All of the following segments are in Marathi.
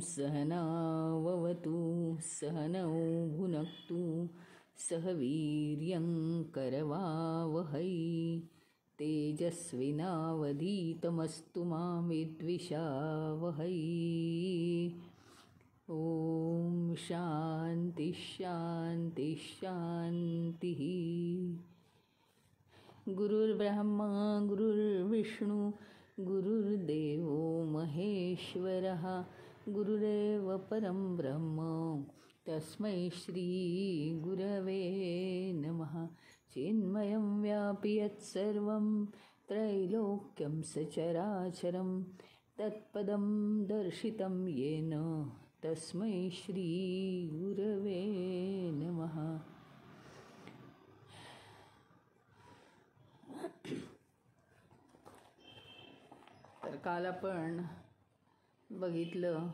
सहनाववतु सहनौ भुनक्तु सह वीर्यं करवावहै तेजस्विनावधीतमस्तु मा विद्विषावहै। ओम शांति शांति शांति। गुरुर्ब्रह्मा गुरुर्विष्णु गुरुर्देवो महेश्वरः गुरुरेव परं ब्रह्म तस्मै श्री गुरवे नमः। चिन्मयं व्यापि यत्सर्वं त्रैलोक्यं सचराचरं तत्पदं दर्शितं येन तस्मै श्री गुरवे नमः। तर काल आपण बघितलं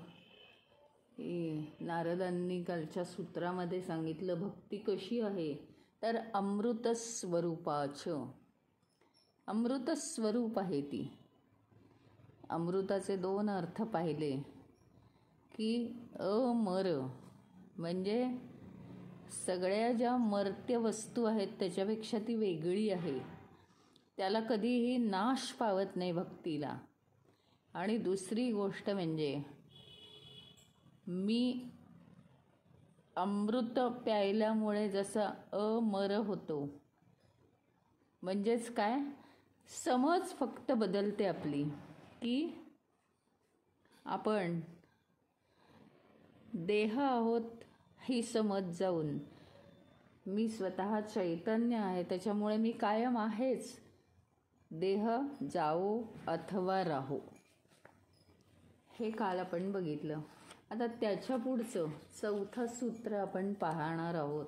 की नारदांनी कालच्या सूत्रामध्ये सांगितलं भक्ती कशी आहे, तर अमृतस्वरूपाचं अमृतस्वरूप आहे ती। अमृताचे दोन अर्थ पाहिले की अमर म्हणजे सगळ्या ज्या मर्त्य वस्तू आहेत त्याच्यापेक्षा ती वेगळी आहे, त्याला कधीही नाश पावत नाही भक्तीला। आणि दुसरी गोष्ट म्हणजे मी अमृत प्यायल्यामुळे जसा अमर होतो, म्हणजेच काय, समज फक्त बदलते आपली की आपण देह आहोत ही समज जाऊन मी स्वतः चैतन्य आहे, त्याच्यामुळे मी कायम आहेच, देह जाओ अथवा राहो, हे काल आपण बघितलं। आता त्याच्या पुढचं चौथं सूत्र आपण पाहणार आहोत।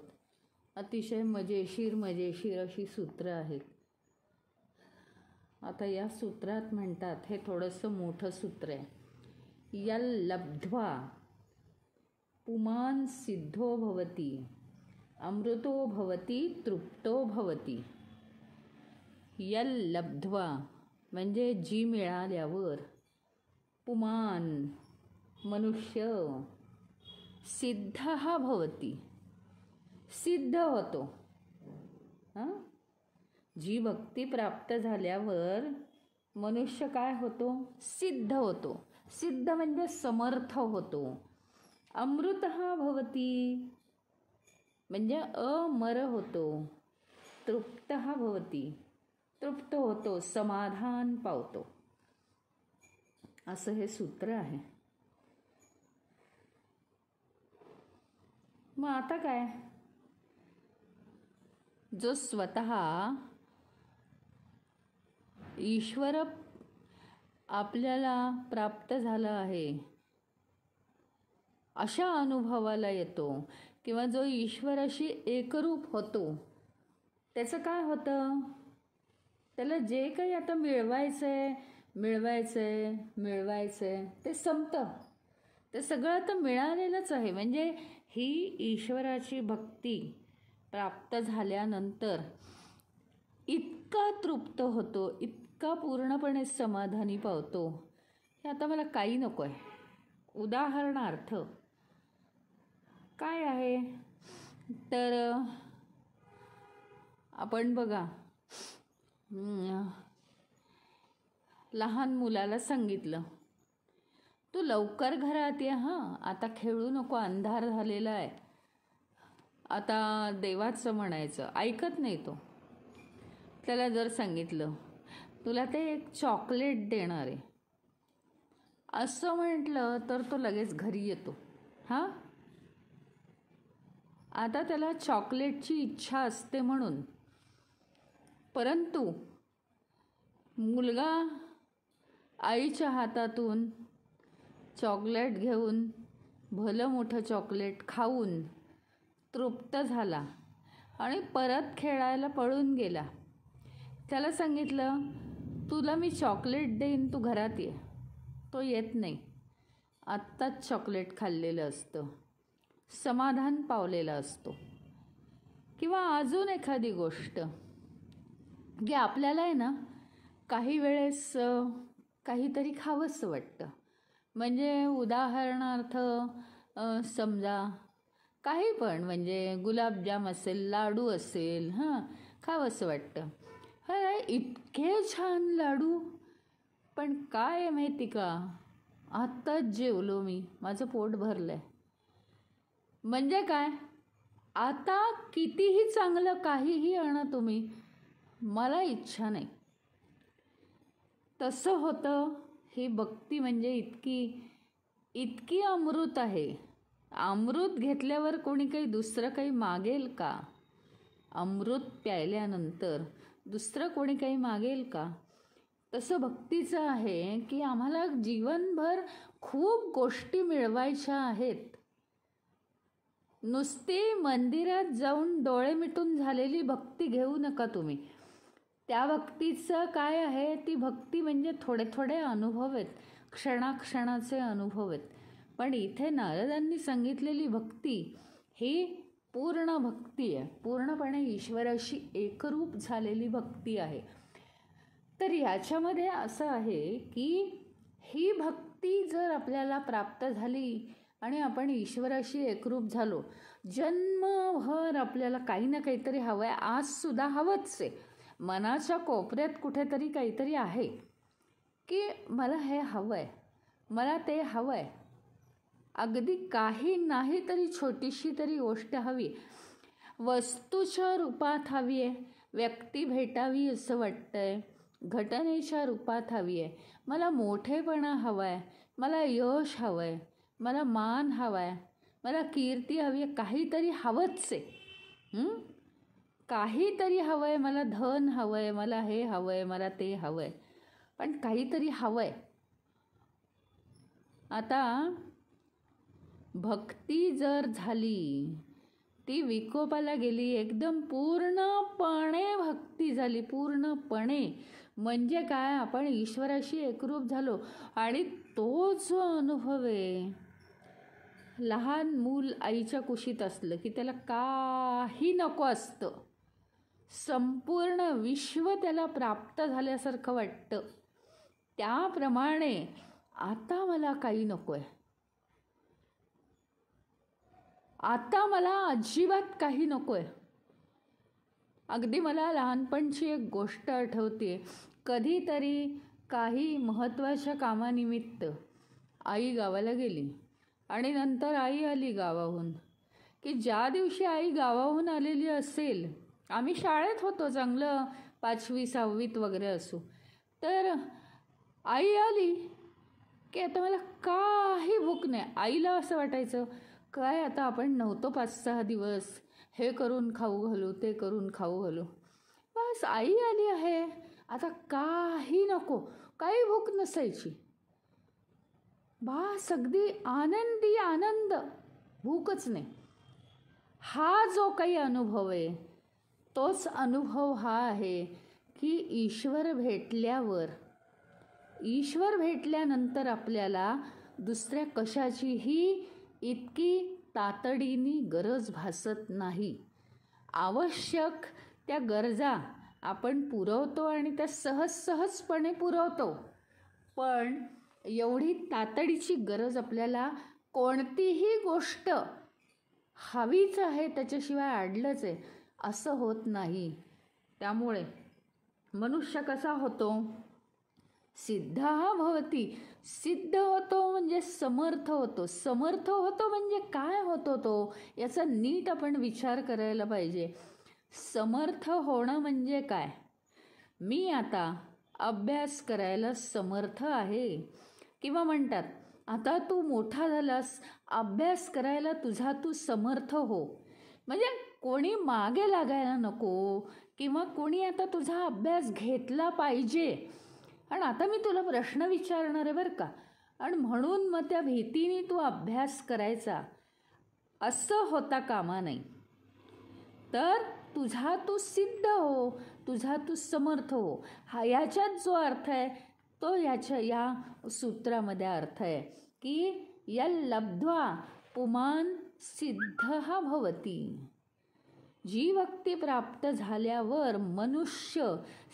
अतिशय मजेशीर अशी सूत्र आहेत। आता या सूत्रात म्हणतात, हे थोडंसं मोठं सूत्र आहे, यल लब्ध्वा पुमान् सिद्धो भवति अमृतो भवति तृप्तो भवति। यल लब्ध्वा म्हणजे जी मिळाल्यावर, पुमान मनुष्य, सिद्धः भवति सिद्ध होतो। जी भक्ती प्राप्त झाल्यावर मनुष्य काय होतो, सिद्ध होतो। सिद्ध म्हणजे समर्थ होतो। अमृतः भवति म्हणजे अमर होतो। तृप्तः भवति तृप्त होतो, समाधान पावतो, असं हे सूत्र आहे। मग आता काय, जो स्वतः ईश्वर आपल्याला प्राप्त झाला आहे अशा अनुभवाला येतो, किंवा जो ईश्वराशी एकरूप होतो, त्याचं काय होतं, त्याला जे काही आता मिळवायचंय ते संपतं, ते सगळं आता मिळालेलंच आहे। म्हणजे ही ईश्वराची भक्ती प्राप्त झाल्यानंतर इतका तृप्त होतो, इतका पूर्णपणे समाधानी पावतो, हे आता मला काही नको आहे। उदाहरणार्थ काय आहे, तर आपण बघा, लहान मुलाला सांगितलं, तू लवकर घरात ये, आता खेळू नको, अंधार झालेला आहे, आता देवाचं म्हणायचं, ऐकत नाही तो। त्याला जर सांगितलं तुला ते एक चॉकलेट देणार आहे असं म्हटलं, तर तो लगेच घरी येतो। आता त्याला चॉकलेटची इच्छा असते म्हणून, परंतु मुलगा आईच्या हातातून चॉकलेट घेऊन, भलं मोठं चॉकलेट खाऊन तृप्त झाला आणि परत खेळायला पळून गेला। त्याला सांगितलं तुला मी चॉकलेट देईन, तू घरात ये, तो येत नाही। आत्ताच चॉकलेट खाल्लेलं असतं, समाधान पावलेला असतो। किंवा अजून एखादी गोष्ट की आपल्याला आहे ना, काही वेळेस काहीतरी खावंसं वाटतं, म्हणजे उदाहरणार्थ समजा काही पण, म्हणजे गुलाबजाम असेल, लाडू असेल, खावंसं वाटतं. अरे इतके छान लाडू, पण काय आहे माहिती का, आत्ताच जेवलो मी, माझं पोट भरलं आहे. म्हणजे काय, आता कितीही चांगलं काहीही आणा तुम्ही, मला इच्छा नाही. तसं होतं. ही भक्ती म्हणजे इतकी अमृत आहे. अमृत घेतल्यावर कोणी काही दुसरं काही मागेल का? अमृत प्यायल्यानंतर दुसरं कोणी काही मागेल का? तसं भक्तीचं आहे की आम्हाला जीवनभर खूप गोष्टी मिळवायच्या आहेत. नुसती मंदिरात जाऊन डोळे मिटून झालेली भक्ती घेऊ नका तुम्ही. त्या भक्तीचं काय आहे, ती भक्ती म्हणजे थोडे थोडे अनुभव आहेत, क्षणाक्षणाचे अनुभव आहेत. पण इथे नारदांनी सांगितलेली भक्ती ही पूर्ण भक्ती आहे, पूर्णपणे ईश्वराशी एकरूप झालेली भक्ती आहे. तर याच्यामध्ये असं आहे की ही भक्ती जर आपल्याला प्राप्त झाली आणि आपण ईश्वराशी एकरूप झालो, जन्मभर आपल्याला काही ना काहीतरी हवं आहे. आजसुद्धा हवंच आहे. मनाच्या कोपऱ्यात कुठेतरी काहीतरी आहे की मला हे हवं आहे, मला ते हवं आहे. अगदी काही नाही तरी छोटीशी तरी गोष्ट हवी, वस्तूच्या रूपात हवी आहे, व्यक्ती भेटावी असं वाटतंय, घटनेच्या रूपात हवी आहे. मला मोठेपणा हवा आहे, मला यश हवं आहे, मला मान हवा आहे, मला कीर्ती हवी आहे. काहीतरी हवंच आहे. काहीतरी हवं आहे, मला धन हवं आहे, मला हे हवं आहे, मला ते हवं आहे, पण काहीतरी हवं आहे. आता भक्ती जर झाली, ती विकोपाला गेली, एकदम पूर्णपणे भक्ती झाली, पूर्णपणे म्हणजे काय, आपण ईश्वराशी एकरूप झालो. आणि तो जो अनुभव आहे, लहान मूल आईच्या कुशीत असलं की त्याला काही नको असतं, संपूर्ण विश्व त्याला प्राप्त झाल्यासारखं वाटतं. त्याप्रमाणे आता मला काही नको आहे, आता मला अजिबात काही नको आहे. अगदी मला लहानपणची एक गोष्ट आठवते. कधीतरी काही महत्त्वाच्या कामानिमित्त आई गावाला गेली आणि नंतर आई आली गावाहून, की ज्या दिवशी आई गावाहून आलेली असेल, आम्ही शाळेत होतो, चांगलं 5वी 6वीत वगैरे असू, तर आई आली की आता मला काही भूक नाही. आईला असं वाटायचं काय आता आपण नव्हतो 5-6 दिवस, हे करून खाऊ घालू, ते करून खाऊ घालू. बस आई आली आहे, आता काही नको, काही भूक नसायची. बस अगदी आनंदी आनंद, भूकच नाही. हा जो काही अनुभव आहे, तोच अनुभव हा आहे की ईश्वर भेटल्यानंतर आपल्याला दुसऱ्या कशाचीही इतकी तातडीने गरज भासत नाही. आवश्यक त्या गरजा आपण पुरवतो आणि त्या सहजपणे पुरवतो, पण एवढी तातडीची गरज आपल्याला कोणतीही गोष्ट हवीच आहे, त्याच्याशिवाय अडलंच आहे असं होत नाही. त्यामुळे मनुष्य कसा होतो, सिद्धः भवति. सिद्ध होतो म्हणजे समर्थ होतो. समर्थ होतो म्हणजे काय होतो तो, याचा नीट आपण विचार करायला पाहिजे. समर्थ होणं म्हणजे काय, मी आता अभ्यास करायला समर्थ आहे, किंवा म्हणतात आता तू मोठा झालास, अभ्यास करायला तुझा तू समर्थ हो. म्हणजे कोणी मागे लागायला नको, किंवा कोणी आता तुझा अभ्यास घेतला पाहिजे. आणि आता मी तुला प्रश्न विचारणार आहे बरं का, आणि म्हणून मग त्या भीतीने तू अभ्यास करायचा, असं होता कामा नाही. तर तुझा तू सिद्ध हो, तुझा तू समर्थ हो. याच्यात जो अर्थ आहे तो या सूत्रामध्ये अर्थ आहे की या लब्ध्वा पुमान सिद्धः भवति. जी भक्ती प्राप्त झाल्यावर मनुष्य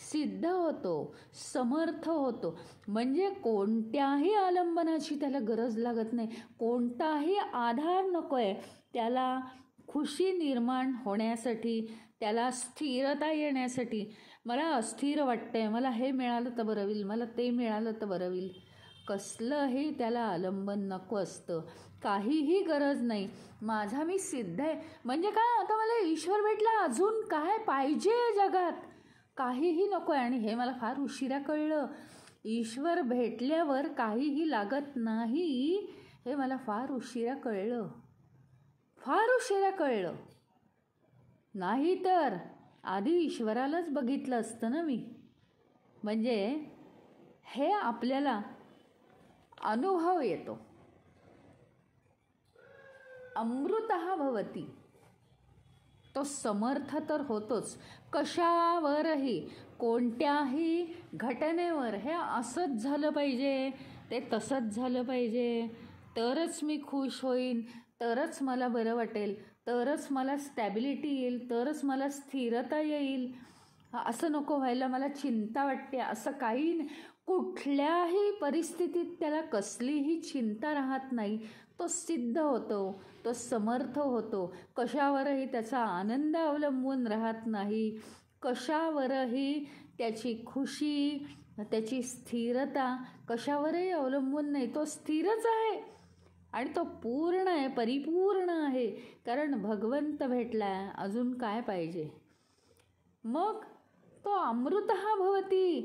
सिद्ध होतो, समर्थ होतो. म्हणजे कोणत्याही आलंबनाची त्याला गरज लागत नाही, कोणताही आधार नको आहे त्याला खुशी निर्माण होण्यासाठी, त्याला स्थिरता येण्यासाठी. मला अस्थिर वाटतंय, मला हे मिळालं तर बरं होईल, मला ते मिळालं तर बरं होईल, कसलंही त्याला आलंबन नको असतं. काहीही गरज नाही, माझा मी सिद्ध आहे. म्हणजे काय, आता मला ईश्वर भेटला, अजून काय पाहिजे जगात? काहीही नको आहे. आणि हे मला फार उशिरा कळलं, ईश्वर भेटल्यावर काहीही लागत नाही, हे मला फार उशिरा कळलं, फार उशिरा कळलं. नाही तर आधी ईश्वरालाच बघितलं असतं ना मी. म्हणजे हे आपल्याला अनुभव येतो. अमृतः भवती, तो समर्थ तर होतोच कशावरही, कोणत्याही घटनेवर. हे असंच झालं पाहिजे, ते तसंच झालं पाहिजे, तरच मी खुश होईन, तरच मला बरं वाटेल, तरच मला स्टॅबिलिटी येईल, तरच मला स्थिरता येईल, असं नको व्हायला, मला चिंता वाटते, असं काही नाही. कुठल्याही परिस्थितीत त्याला कसलीही चिंता राहत नाही. तो सिद्ध होतो, तो समर्थ होतो. कशावरही त्याचा आनंद अवलंबून राहत नाही, कशावरही त्याची खुशी, त्याची स्थिरता कशावरही अवलंबून नाही. तो स्थिरच आहे आणि तो पूर्ण आहे, परिपूर्ण आहे. कारण भगवंत भेटला आहे, अजून काय पाहिजे? मग तो अमृतः भवती,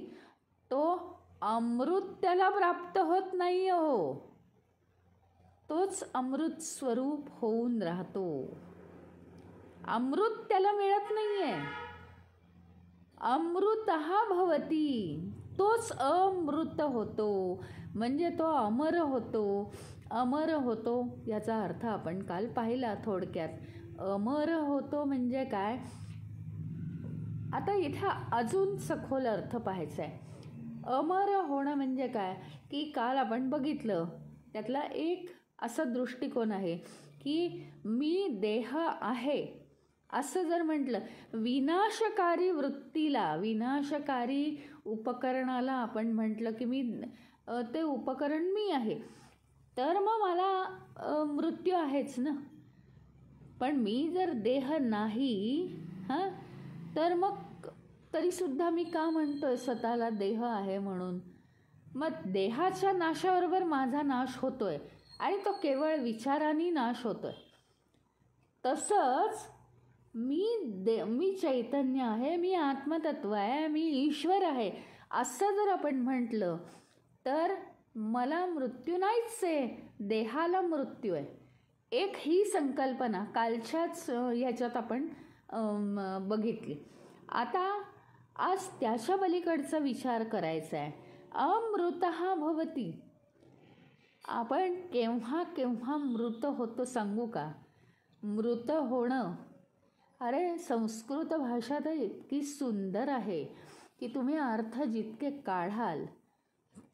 तो अमृत त्याला प्राप्त होत नाही हो, तोच अमृत स्वरूप होऊन राहतो. अमृत त्याला मिळत नाहीये. अमृतः भवती, तोच अमृत होतो, म्हणजे तो अमर होतो. अमर होतो याचा अर्थ आपण काल पाहिला थोडक्यात. अमर होतो म्हणजे काय, आता इथे अजून सखोल अर्थ पाहायचा आहे. अमर होणं म्हणजे काय, की काल आपण बघितलं त्यातला एक असा दृष्टिकोन आहे की मी देह आहे असं जर म्हटलं, विनाशकारी वृत्तीला, विनाशकारी उपकरणाला आपण म्हटलं की मी ते उपकरण मी आहे, तर मग मला मृत्यू आहेच ना. पण मी जर देह नाही तर मग तरीसुद्धा मी का म्हणतोय स्वतःला देह आहे म्हणून? मग देहाच्या नाशाबरोबर माझा नाश होतोय आणि तो केवळ विचारांनी नाश होतोय. तसंच मी चैतन्य आहे, मी आत्मतत्व आहे, मी ईश्वर आहे असं जर आपण म्हटलं तर मला मृत्यू नाहीच आहे, देहाला मृत्यू आहे. एक ही संकल्पना कालच्याच ह्याच्यात आपण बघितली. आता आज त्याच्या पलीकडचा विचार करायचा आहे. अमृतः भवती, आपण केव्हा केव्हा मृत होतो सांगू का? मृत होणं, अरे संस्कृत भाषा तर इतकी सुंदर आहे की तुम्ही अर्थ जितके काढाल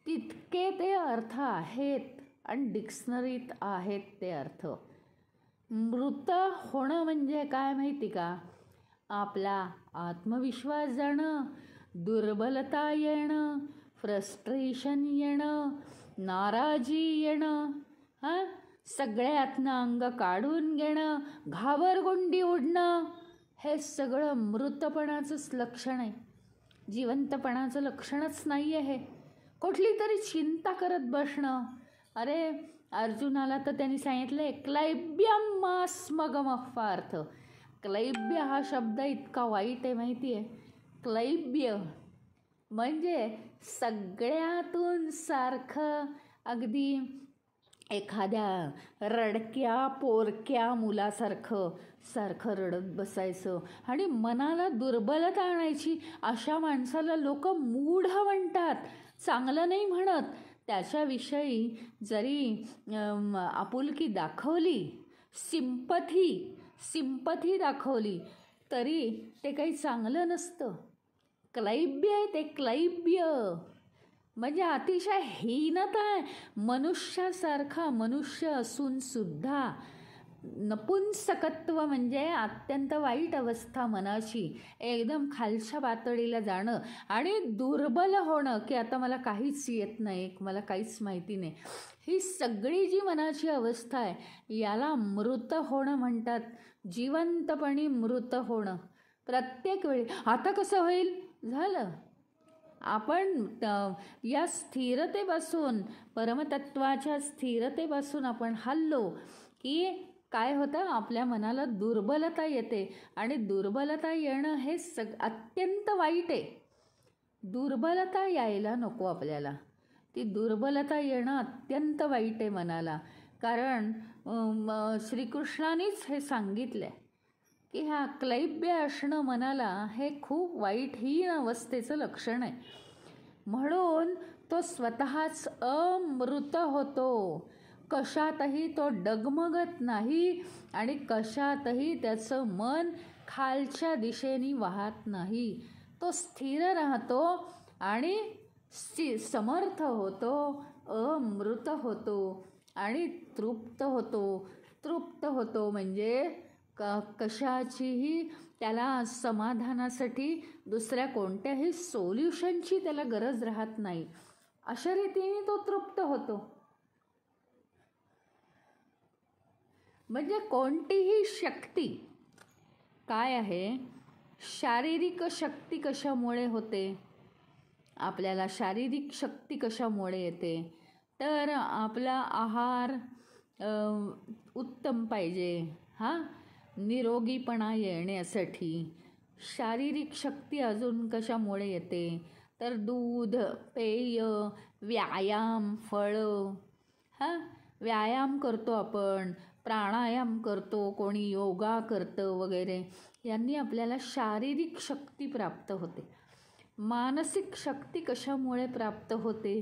तितके ते अर्थ आहेत आणि डिक्शनरीत आहेत ते अर्थ. मृत होणं म्हणजे काय माहिती का? आपला आत्मविश्वास जाणं, दुर्बलता येणं, फ्रस्ट्रेशन येणं, नाराजी येणं, सगळ्यातनं अंग काढून घेणं, घाबरगुंडी उडणं, हे सगळं मृतपणाचंच लक्षण आहे. जिवंतपणाचं लक्षणच नाही आहे हे. कुठली तरी चिंता करत बसणं. अरे अर्जुनाला तर त्यांनी सांगितलं क्लैब्यम स्मगमफार्थ. क्लैब्य हा शब्द इतका वाईट आहे माहिती आहे. क्लैब्य म्हणजे सगळ्यातून सारखं, अगदी एखाद्या रडक्या पोरक्या मुलासारखं रडत बसायचं आणि मनाला दुर्बलता आणायची. अशा माणसाला लोक मूढ म्हणतात, चांगलं नाही म्हणत. त्याच्याविषयी जरी आपुलकी दाखवली, सिंपथी दाखवली तरी ते काही चांगलं नसतं. क्लैब्य आहे ते, क्लैब्य म्हणजे अतिशय हीनता आहे. मनुष्यासारखा मनुष्य असून सुद्धा नपुंसकत्व म्हणजे अत्यंत वाईट अवस्था मनाची, एकदम खालच्या पातळीला जाणं आणि दुर्बल होणं, की आता मला काहीच येत नाही, मला काहीच माहिती नाही. ही सगळी जी मनाची अवस्था आहे याला मृत होणं म्हणतात. जिवंतपणी मृत होणं. प्रत्येक वेळी आता कसं होईल, झालं. आपण या स्थिरतेपासून, परमतत्वाच्या स्थिरतेपासून आपण हललो की काय होतं, आपल्या मनाला दुर्बलता येते. आणि दुर्बलता येणं हे अत्यंत वाईट आहे. दुर्बलता यायला नको आपल्याला. ती दुर्बलता येणं अत्यंत वाईट आहे मनाला. कारण श्रीकृष्णानेच हे सांगितलं आहे की ह्या क्लैब्य असणं मनाला हे खूप वाईट हीन अवस्थेचं लक्षण आहे. म्हणून तो स्वतःच अमृत होतो. कशातही तो डगमगत नाही आणि कशातही त्याचं मन खालच्या दिशेने वाहत नाही. तो स्थिर राहतो आणि समर्थ होतो, अमृत होतो आणि तृप्त होतो. तृप्त होतो म्हणजे कशाचीही त्याला समाधानासाठी दुसऱ्या कोणत्याही सोल्युशनची त्याला गरज राहत नाही. अशा रीतीने तो तृप्त होतो. म्हणजे कोणतीही शक्ती काय आहे, शारीरिक शक्ती कशामुळे होते, आपल्याला शारीरिक शक्ती कशामुळे येते, तर आपला आहार उत्तम पाहिजे, निरोगीपणा येण्यासाठी. शारीरिक शक्ती अजून कशामुळे येते, तर दूध, पेय, व्यायाम, फळं. व्यायाम करतो आपण, प्राणायाम करतो, कोणी योगा करतं वगैरे, यांनी आपल्याला शारीरिक शक्ती प्राप्त होते. मानसिक शक्ती कशामुळे प्राप्त होते,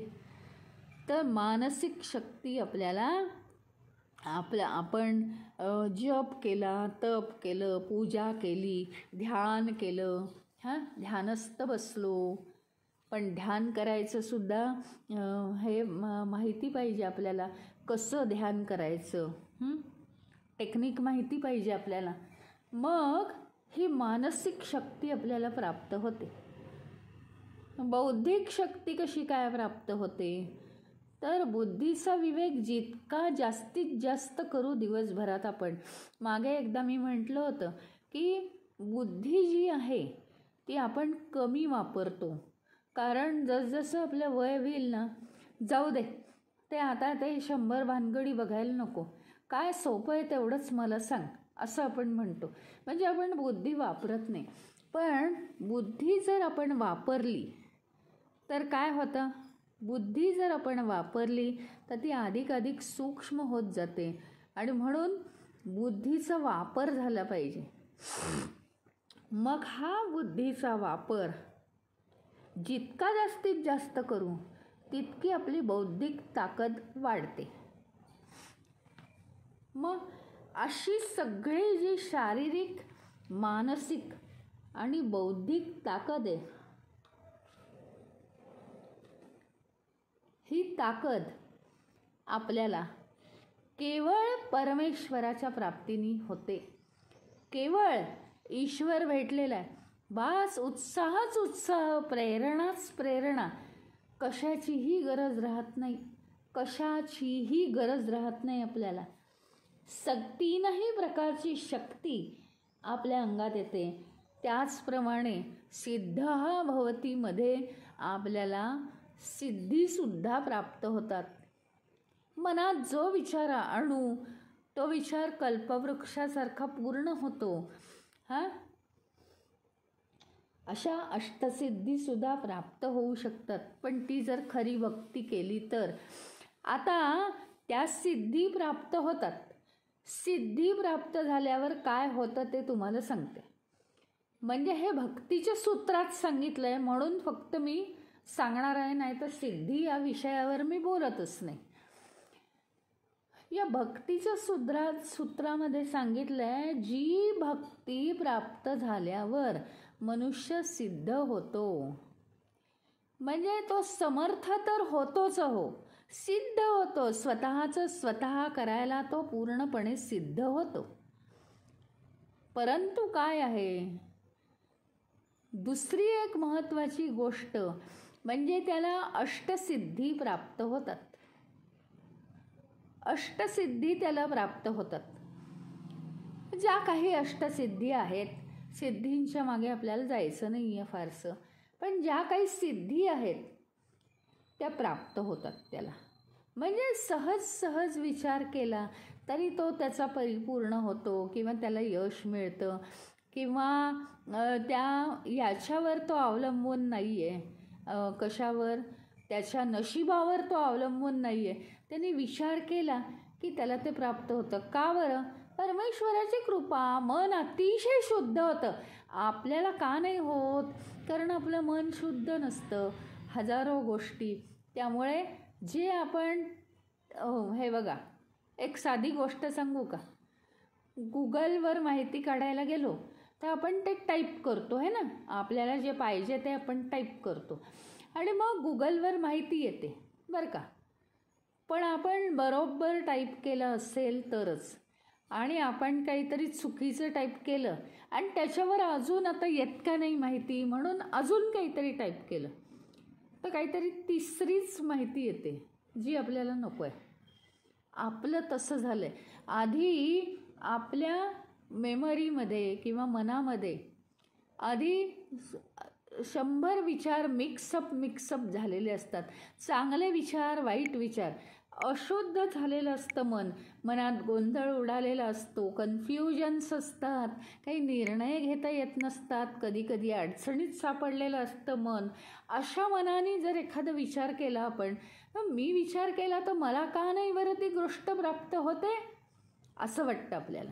तर मानसिक शक्ती आपल्याला आपण जप केला, तप केलं, पूजा केली, ध्यान केलं, ध्यानस्थ बसलो. पण ध्यान करायचं सुद्धा हे माहिती पाहिजे आपल्याला, कसं ध्यान करायचं, टेक्निक माहिती पाहिजे आपल्याला. मग ही मानसिक शक्ती आपल्याला प्राप्त होते. बौद्धिक शक्ती कशी काय प्राप्त होते, तर बुद्धीचा विवेक जितका जास्तीत जास्त करू दिवसभरात आपण. मागे एकदा मी म्हटलं होतं की बुद्धी जी आहे ती आपण कमी वापरतो. कारण जसजसं आपलं वय होईल ना, जाऊ दे ते आता ते 100 भानगडी बघायला नको, काय सोपं आहे तेवढंच मला सांग, असं आपण म्हणतो. म्हणजे आपण बुद्धी वापरत नाही. पण बुद्धी जर आपण वापरली तर काय होतं, बुद्धी जर आपण वापरली तर ती अधिकाधिक सूक्ष्म होत जाते. आणि म्हणून बुद्धीचा वापर झाला पाहिजे. मग हा बुद्धीचा वापर जितका जास्तीत जास्त करू तितकी आपली बौद्धिक ताकद वाढते. मग अशी सगळी जी शारीरिक, मानसिक आणि बौद्धिक ताकद आहे, ही ताकद आपल्याला केवळ परमेश्वराच्या प्राप्तीने होते. केवळ ईश्वर भेटलेला आहे, बास. उत्साहच उत्साह, प्रेरणाच प्रेरणा. कशाचीही गरज राहत नाही, कशाचीही गरज राहत नाही आपल्याला. तीनही प्रकारची शक्ती आपल्या अंगात येते. त्याचप्रमाणे सिद्धः भवतीमध्ये आपल्याला सिद्धीसुद्धा प्राप्त होतात. मनात जो विचार आणू तो विचार कल्पवृक्षासारखा पूर्ण होतो. अशा अष्टसिद्धीसुद्धा प्राप्त होऊ शकतात, पण ती जर खरी भक्ती केली तर. आता त्या सिद्धी प्राप्त होतात. सिद्धी प्राप्त झाल्यावर काय होतं ते तुम्हाला सांगते. म्हणजे हे भक्तीच्या सूत्रात सांगितलं आहे म्हणून फक्त मी सांगणार आहे, नाही तर सिद्धी या विषयावर मी बोलतच नाही. या भक्तीच्या सूत्रामध्ये सांगितलं आहे, जी भक्ती प्राप्त झाल्यावर मनुष्य सिद्ध होतो. म्हणजे तो समर्थ तर होतोच हो, सिद्ध होतो. स्वतःचं स्वतः करायला तो पूर्णपणे सिद्ध होतो. परंतु काय आहे, दुसरी एक महत्त्वाची गोष्ट म्हणजे त्याला अष्टसिद्धी प्राप्त होतात. अष्टसिद्धी त्याला प्राप्त होतात. ज्या काही अष्टसिद्धी आहेत, सिद्धींच्या मागे आपल्याला जायचं नाही आहे फारसं, पण ज्या काही सिद्धी आहेत त्या प्राप्त होतात त्याला. म्हणजे सहज विचार केला तरी तो त्याचा परिपूर्ण होतो किंवा त्याला यश मिळतं किंवा याच्यावर तो अवलंबून नाही आहे. कशावर? त्याच्या नशिबावर तो अवलंबून नाही आहे. त्यांनी विचार केला की त्याला ते प्राप्त होतं. का बरं? परमेश्वराची कृपा. मन अतिशय शुद्ध होतं. आपल्याला का नाही होत? कारण आपलं मन शुद्ध नसतं, हजारो गोष्टी. त्यामुळे जे आपण हे बघा, एक साधी गोष्ट सांगू का? गुगलवर माहिती काढायला गेलो तर आपण ते टाईप करतो आहे ना, आपल्याला जे पाहिजे ते आपण टाईप करतो आणि मग गुगलवर माहिती येते बरं का. पण आपण बरोबर टाईप केलं असेल तरच, आणि आपण काहीतरी चुकीचं टाईप केलं आणि त्याच्यावर अजून आता येत का नाही माहिती म्हणून अजून काहीतरी टाईप केलं तर काहीतरी तिसरीच माहिती येते जी आपल्याला नको आहे. आपलं तसं झालं आहे. आधी आपल्या मेमरीमध्ये किंवा मनामध्ये आधी 100 विचार मिक्सअप झालेले असतात. चांगले विचार, वाईट विचार. अशुद्ध झालेलं असतं मन. मनात गोंधळ उडालेला असतो, कन्फ्युजन्स असतात, काही निर्णय घेता येत नसतात, कधी अडचणीत सापडलेलं असतं मन. अशा मनाने जर एखादा विचार केला आपण, मी विचार केला तर मला का नाही बरं ती गोष्ट प्राप्त होते असं वाटतं आपल्याला.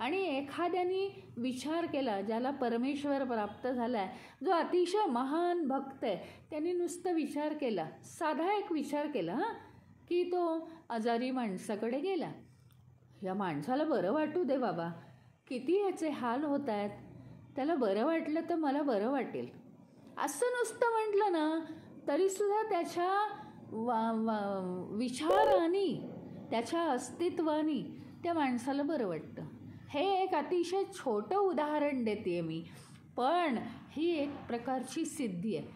आणि एखाद्याने विचार केला, ज्याला परमेश्वर प्राप्त झाला आहे, जो अतिशय महान भक्त आहे, त्यांनी नुसतं विचार केला, साधा एक विचार केला की तो आजारी माणसाकडे गेला. या माणसाला बरं वाटू दे बाबा, किती ह्याचे हाल होत आहेत, त्याला बरं वाटलं तर मला बरं वाटेल असं नुसतं म्हटलं ना तरीसुद्धा त्याच्या विचारांनी, त्याच्या अस्तित्वानी त्या माणसाला बरं वाटतं. हे एक अतिशय छोटं उदाहरण देते मी, पण ही एक प्रकारची सिद्धी आहे.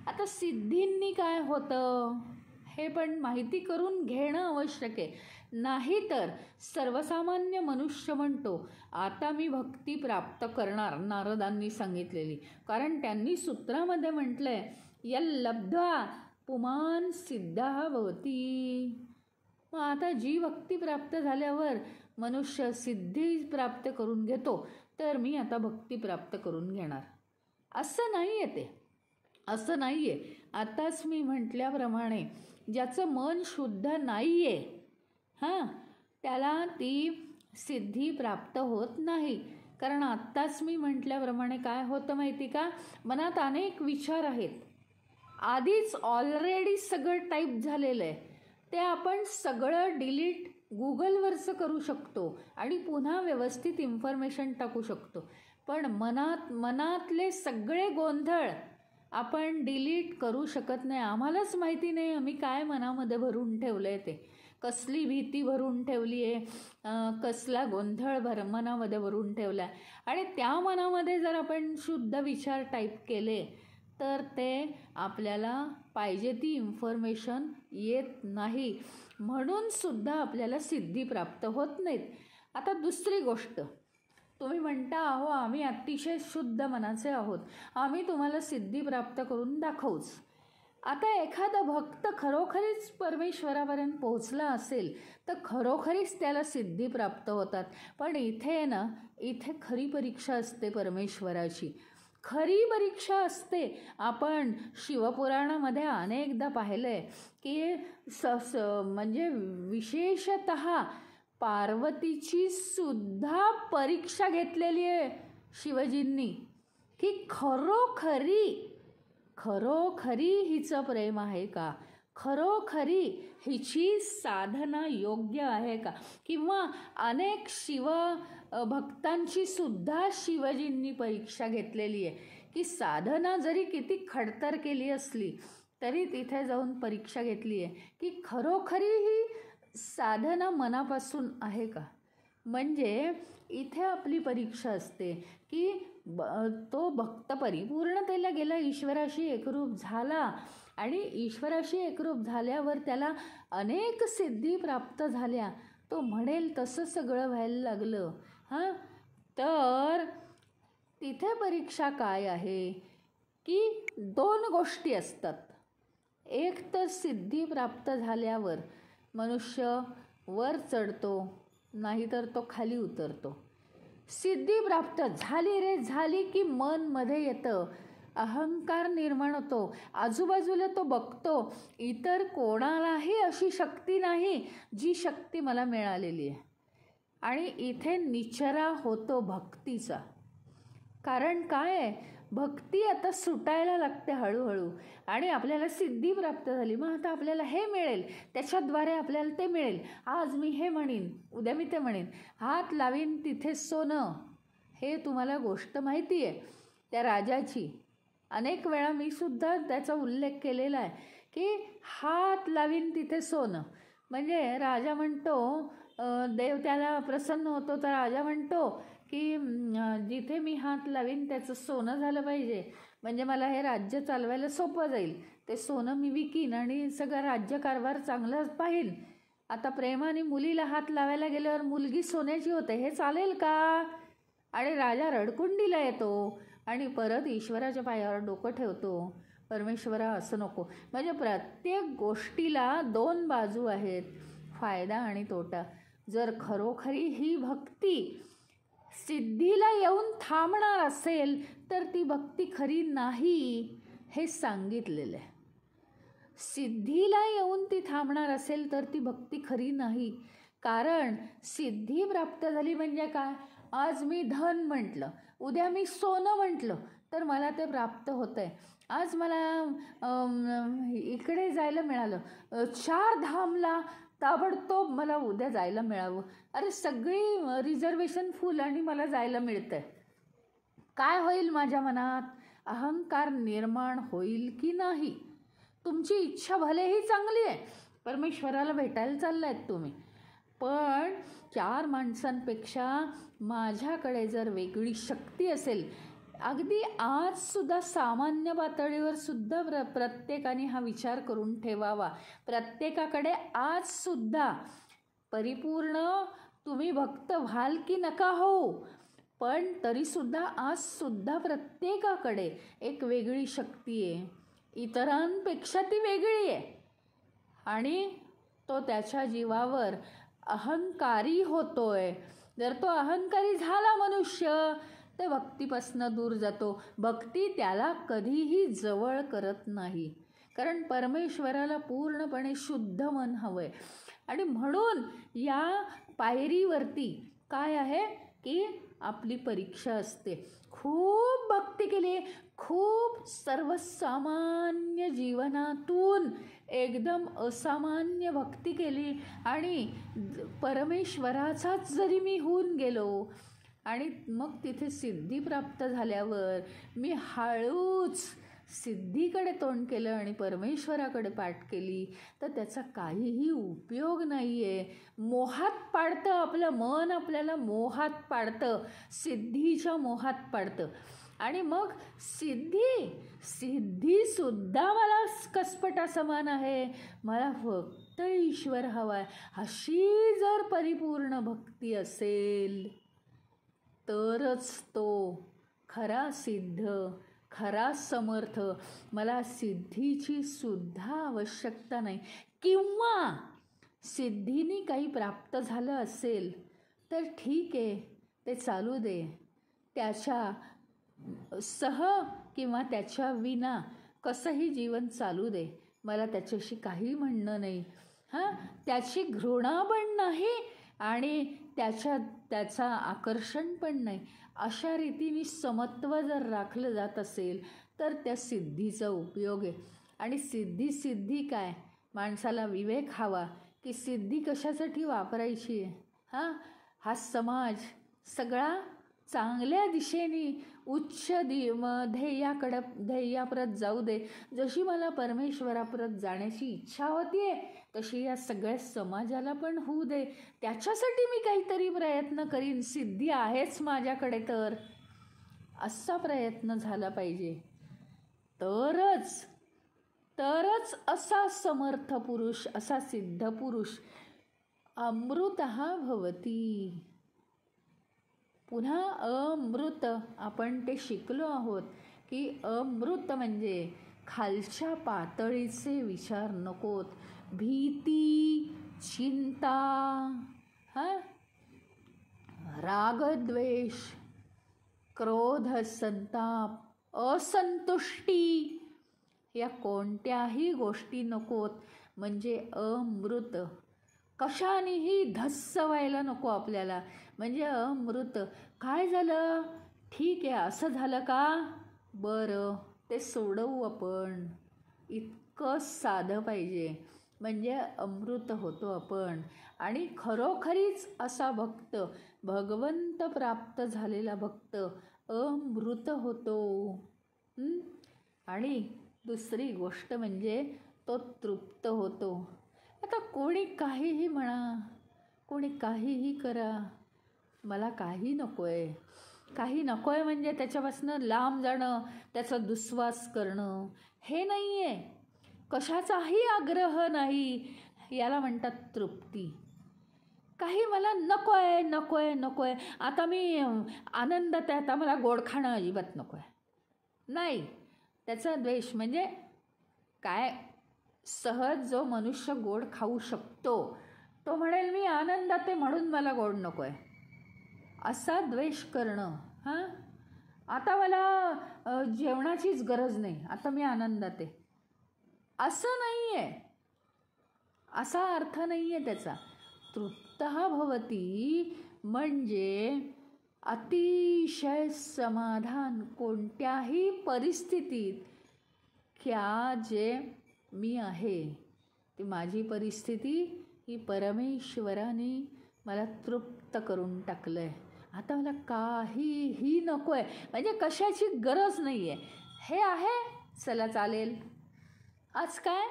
आता सिद्धींनी काय होतं हे पण माहिती करून घेणं आवश्यक आहे. नाहीतर सर्वसामान्य मनुष्य म्हणतो आता मी भक्ती प्राप्त करणार, नारदांनी सांगितलेली. कारण त्यांनी सूत्रामध्ये म्हटलं आहे यल्लब्ध्वा पुमान सिद्धा भवती. मग आता जी भक्ती प्राप्त झाल्यावर मनुष्य सिद्धी प्राप्त करून घेतो, तर मी आता भक्ती प्राप्त करून घेणार असं नाही आहे. ते असं नाही आहे. आताच मी म्हटल्याप्रमाणे ज्याचं मन शुद्ध नाही आहे त्याला ती सिद्धी प्राप्त होत नाही. कारण आत्ताच मी म्हटल्याप्रमाणे काय होतं माहिती का, मनात अनेक विचार आहेत, आधीच ऑलरेडी सगळं टाईप झालेलं आहे. ते आपण सगळं डिलीट गुगलवरचं करू शकतो आणि पुन्हा व्यवस्थित इन्फॉर्मेशन टाकू शकतो. पण मनातले सगळे गोंधळ आपण डिलीट करू शकत नाही. आम्हालाच माहिती नाही आम्ही काय मनामध्ये भरून ठेवलं आहे, ते कसली भीती भरून ठेवली आहे, कसला गोंधळ मनामध्ये भरून ठेवला आहे. आणि त्या मनामध्ये जर आपण शुद्ध विचार टाईप केले तर ते आपल्याला पाहिजे ती इन्फॉर्मेशन येत नाही, म्हणून सुद्धा आपल्याला सिद्धी प्राप्त होत नाहीत. आता दुसरी गोष्ट, तुम्ही म्हणता अहो आम्ही अतिशय शुद्ध मनाचे आहोत, आम्ही तुम्हाला सिद्धी प्राप्त करून दाखवूच. आता एखादा भक्त खरोखरीच परमेश्वरापर्यंत पोहोचला असेल तर खरोखरीच त्याला सिद्धी प्राप्त होतात. पण इथे खरी परीक्षा असते परमेश्वराची, खरी परीक्षा असते. आपण शिवपुराणामध्ये अनेकदा पाहिलं आहे की म्हणजे विशेषतः पार्वतीची सुद्धा परीक्षा घेतलेली आहे शिवजींनी, की खरोखरी हिचं प्रेम आहे का, खरोखरी हिची साधना योग्य आहे का. किंवा अनेक भक्तांची सुद्धा शिवजींनी परीक्षा घेतलेली आहे की साधना जरी किती खडतर केली असली तरी तिथे जाऊन परीक्षा घेतली आहे की खरोखरी ही साधना मनापासून आहे का. म्हणजे इथे आपली परीक्षा असते की तो भक्त परिपूर्णतेला गेला, ईश्वराशी एकरूप झाला आणि ईश्वराशी एकरूप झाल्यावर त्याला अनेक सिद्धी प्राप्त झाल्या, तो म्हणेल तसं सगळं व्हायला लागलं. हां, तर तिथे परीक्षा काय आहे की 2 गोष्टी असतात. एक तर सिद्धी प्राप्त झाल्यावर मनुष्य वर चढतो, नाहीतर तो खाली उतरतो. सिद्धी प्राप्त झाली रे झाली की मन मध्ये येतं, अहंकार निर्माण होतो, आजूबाजूला तो बघतो, इतर कोणालाही अशी शक्ती नाही जी शक्ती मला मिळालेली आहे. आणि इथे निचरा होतो भक्तीचा. कारण काय आहे, भक्ती आता सुटायला लागते हळूहळू आणि आपल्याला सिद्धी प्राप्त झाली, मग आता आपल्याला हे मिळेल, त्याच्याद्वारे आपल्याला ते मिळेल. आज मी हे म्हणीन, उद्या मी ते म्हणेन, हात लावीन तिथे सोनं. हे तुम्हाला गोष्ट माहिती आहे त्या राजाची. अनेक वेळा मी सुद्धा त्याचा उल्लेख केलेला आहे की हात लावीन तिथे सोनं. म्हणजे राजा म्हणतो, देव त्याला प्रसन्न होतो, तर राजा म्हणतो की जिथे मी हात लावीन त्याचं सोनं झालं पाहिजे, म्हणजे मला हे राज्य चालवायला सोपं जाईल. ते सोनं मी विकीन आणि सगळं राज्यकारभार चांगलाच पाहीन. आता प्रेमाने मुलीला हात लावायला गेल्यावर मुलगी सोन्याची होते, हे चालेल का. आणि राजा रडकुंडीला येतो आणि परत ईश्वराच्या पायावर डोकं ठेवतो, परमेश्वरा असं नको. म्हणजे प्रत्येक गोष्टीला 2 बाजू आहेत, फायदा आणि तोटा. जर खरोखरी ही भक्ती सिद्धीला येऊन थांबणार असेल तर ती भक्ती खरी नाही, हे सांगितलेलं आहे. सिद्धीला येऊन ती थांबणार असेल तर ती भक्ती खरी नाही. कारण सिद्धी प्राप्त झाली म्हणजे काय, आज मी धन म्हटलं, उद्या मी सोनं म्हटलं तर मला ते प्राप्त होतं आहे. आज मला इकडे जायला मिळालं, 4 धामला ताबडतोब मला उद्या जायला मिळावं. अरे सगळी रिझर्वेशन फुल आणि मला जायला मिळतं आहे. काय होईल माझ्या मनात, अहंकार निर्माण होईल की नाही. तुमची इच्छा भलेही चांगली आहे, परमेश्वराला भेटायला चाललायत तुम्ही, पण 4 माणसांपेक्षा माझ्याकडे जर वेगळी शक्ती असेल, अगदी आजसुद्धा सामान्य पातळीवर सुद्धा प्रत्येकाने हा विचार करून ठेवावा. प्रत्येकाकडे आजसुद्धा परिपूर्ण तुम्ही भक्त व्हाल की नका हो, पण तरीसुद्धा आजसुद्धा प्रत्येकाकडे एक वेगळी शक्ती आहे, इतरांपेक्षा ती वेगळी आहे. आणि तो त्याच्या जीवावर अहंकारी होतोय. जर तो अहंकारी झाला मनुष्य तर भक्तीपासून दूर जातो. भक्ती त्याला कधीही जवळ करत नाही, कारण परमेश्वराला पूर्णपणे शुद्ध मन हवंय. आणि म्हणून या पायरीवरती काय आहे की आपली परीक्षा असते. खूप भक्ती केली, खूप सर्वसामान्य जीवनातून एकदम असामान्य भक्ती केली आणि परमेश्वराचाच जरी मी होऊन गेलो आणि मग तिथे सिद्धी प्राप्त झाल्यावर मी हळूच सिद्धीकडे तोंड केलं आणि परमेश्वराकडे पाठ केली, तर त्याचा काहीही उपयोग नाही आहे. मोहात पाडतं आपलं मन, आपल्याला मोहात पाडतं, सिद्धीच्या मोहात पाडतं. आणि मग सिद्धीसुद्धा मला कसपटा समान आहे, मला फक्त ईश्वर हवा आहे, अशी जर परिपूर्ण भक्ती असेल तरच तो खरा सिद्ध, खरा समर्थ. मला सिद्धीची सुद्धा आवश्यकता नाही. किंवा सिद्धीने काही प्राप्त झालं असेल तर ठीक आहे, ते चालू दे, त्याच्या सह किंवा त्याच्या विना कसंही जीवन चालू दे, मला त्याच्याशी काही म्हणणं नाही. हां, त्याची घृणा पण नाही आणि त्याचा आकर्षण पण नाही. अशा रीतीने समत्व जर राखलं जात असेल तर त्या सिद्धीचा उपयोग आहे. आणि सिद्धी काय, माणसाला विवेक हवा की सिद्धी कशासाठी वापरायची आहे. हा समाज सगळा चांगल्या दिशेने उच्च ध्येयाप्रत जाऊ दे. जशी मला परमेश्वराप्रत जाण्याची इच्छा होतीये तशी या सगळ्या समाजाला पण होऊ दे. त्याच्यासाठी मी काहीतरी प्रयत्न करीन. सिद्धी आहेच माझ्याकडे, तर असा प्रयत्न झाला पाहिजे. तरच असा समर्थ पुरुष, असा सिद्ध पुरुष अमृतः भवती. पुन्हा अमृत आपण ते शिकलो आहोत की अमृत म्हणजे खालच्या पातळीचे विचार नकोत. भीती, चिंता, रागद्वेष, क्रोध, संताप, असंतुष्टी या कोणत्याही गोष्टी नकोत. म्हणजे अमृत कशानेही धस्स व्हायला नको आपल्याला. म्हणजे अमृत. काय झालं? ठीक आहे, असं झालं का? बरं, ते सोडवू आपण. इतकं साधं पाहिजे म्हणजे अमृत होतो आपण. आणि खरोखरीच असा भक्त, भगवंत प्राप्त झालेला भक्त अमृत होतो. आणि दुसरी गोष्ट म्हणजे तो तृप्त होतो. आता कोणी काहीही म्हणा, कोणी काहीही करा, मला काही नको आहे. काही नको आहे म्हणजे त्याच्यापासून लांब जाणं, त्याचा दुस्वास करणं, हे नाही आहे. कशाचाही आग्रह नाही. याला म्हणतात तृप्ती. काही मला नको आहे, नको आहे, नको आहे. आता मी आनंदात आहे, आता मला गोड खाणं अजिबात नको आहे. नाही, त्याचा द्वेष. म्हणजे काय, सहज जो मनुष्य गोड खाऊ शकतो तो म्हणेल मी आनंदात आहे म्हणून मला गोड नको आहे. असा द्वेष करणं. आता मला जेवणाचीच गरज नाही, आता मी आनंदात आहे, असं नाही आहे. असा अर्थ नाही आहे त्याचा. तृप्तः भवती म्हणजे अतिशय समाधान कोणत्याही परिस्थितीत. क्या जे मी आहे ती माझी परिस्थिती ही परमेश्वराने मला तृप्त करून टाकलं आहे. आता मला काहीही नको आहे. म्हणजे कशाची गरज नाही आहे. हे आहे, चला चालेल. आज काय